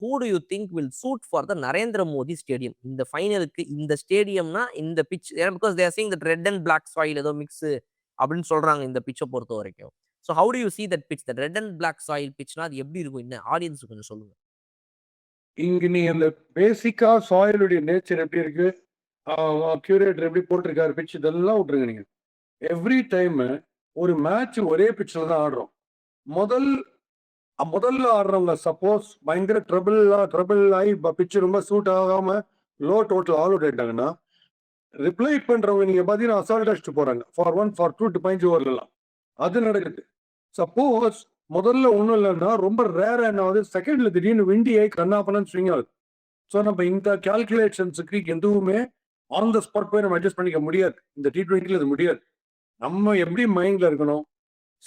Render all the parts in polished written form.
who do you think will suit for the Narendra Modi Stadium? இந்த ஃபைனலுக்கு இந்த ஸ்டேடியம்னா இந்த pitch, ஏன்னா because they are seeing that red and black soil ஏதோ mix அப்படின்னு சொல்றாங்க இந்த பிட்சை பொறுத்த வரைக்கும். So how do you see that pitch, that red and black soil pitchனா அது எப்படி இருக்கும்? என்ன ஆடியன்ஸ் கொஞ்சம் சொல்லுங்க. இங்க நீ அந்த பேசிக்கா சாயிலுடைய நேச்சர் எப்படி இருக்கு, கியூரேட்டர் எப்படி போட்டிருக்காரு பிட்ச், இதெல்லாம் விட்டுருங்க. நீங்க எவ்ரி டைம் ஒரு மேட்ச் ஒரே பிட்ச்ல தான் ஆடுறோம். முதல்ல ஆடுறவங்க சப்போஸ் பயங்கர ட்ரபிள் ஆகி பிட்ச் ரொம்ப சூட் ஆகாம லோ டோட்டல் ஆல் அவுட் ஆயிட்டாங்கன்னா, ரிப்ளை பண்றவங்க நீங்க பாத்தீங்கன்னா அசால்ட் அடிச்சுட்டு போறாங்க ஃபார் 1 ஃபார் 2 டு பாயிண்ட்ஸ் ஓவர்லாம். அது நடக்குது. சப்போஸ் முதல்ல ஒன்றும் இல்லைன்னா ரொம்ப ரேர் என்ன ஆகுது, செகண்ட்ல திடீர்னு விண்டி ஆகி கண்ணாப்பண்ணு ஸ்விங் ஆகுது. ஸோ நம்ம இந்த கால்குலேஷன்ஸுக்கு எதுவுமே ஆன் த ஸ்பாட் போய் நம்ம அட்ஜஸ்ட் பண்ணிக்க முடியாது. இந்த T20 அது முடியாது. நம்ம எப்படி மைண்ட்ல இருக்கணும்,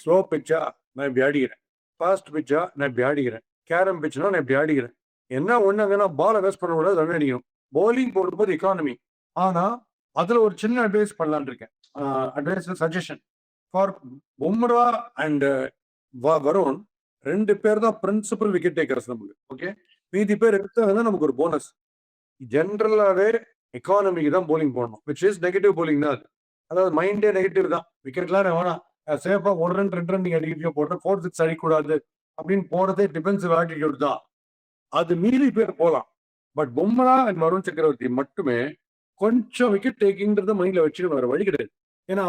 ஸ்லோ பிட்சா நான் இப்படி ஆடிக்கிறேன், ஃபாஸ்ட் பிட்சா நான் இப்படி ஆடிக்கிறேன், கேரம் பிட்ச்னா நான் இப்படி ஆடிக்கிறேன். என்ன ஒண்ணுங்கன்னா பாலை வேஸ்ட் பண்ண கூடாது, ரன் அடிக்கணும். பவுலிங் போடும்போது எக்கானமி. ஆனா அதுல ஒரு சின்ன அட்வைஸ் பண்ணலான் இருக்கேன். Advice suggestion for Bumrah and Varun, 2 பேர் தான் பிரின்சிபல் விக்கெட் டேக்கர்ஸ் நமக்கு. ஓகே, மீதி பேர் எடுத்தாங்கன்னா நமக்கு ஒரு போனஸ். ஜென்ரலாவே எக்கானமிக்கு தான் போலிங் போடணும், விச் இஸ் நெகட்டிவ் போலிங் தான் அது. அதாவது மைண்டே நெகட்டிவ் தான். விக்கெட்லாம் வேணாம், சேஃபா 1 ரன் 2 ரன் நீங்க அடிக்க போடுற 4-6 அடிக்கூடாது அப்படின்னு போறதே டிஃபென்சிவ் ஆட்டிடியூட் தான். அது மீறி பேர் போகலாம். பட் பும்ரா அண்ட் வருண் சக்கரவர்த்தி மட்டுமே கொஞ்சம் விக்கெட் டேக்கிங்கிறத மைண்ட்ல வச்சுட்டு வர வழி கிடையாது. ஏன்னா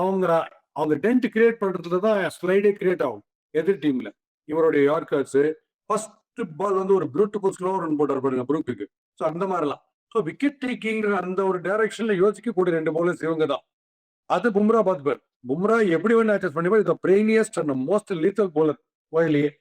அவங்க டென்ட் கிரியேட் பண்றதுல தான் ஸ்லைடே கிரியேட் ஆகும் எதிர் டீம்ல. இவருடைய யார்கர்ஸ் ஃபர்ஸ்ட் பால் வந்து ஒரு ப்ரூட் ஸ்லோ ரன் போட்டார் பாருங்க ப்ரூக்குக்கு. ஸோ அந்த மாதிரிலாம். ஸோ விக்கெட் டேக்கிங் அந்த ஒரு டைரக்ஷன்ல யோசிக்கக்கூடிய 2 பவுலர்ஸ் இவங்க தான். அது பும்ரா பார்த்துப்பார். பும்ரா எப்படி வேணும் அட்ஜஸ்ட் பண்ணிப்பார். இது பிரெயினியஸ்ட் அண்ட் மோஸ்ட் லீத்தல் பவுலர் வேர்ல்ட்லயே.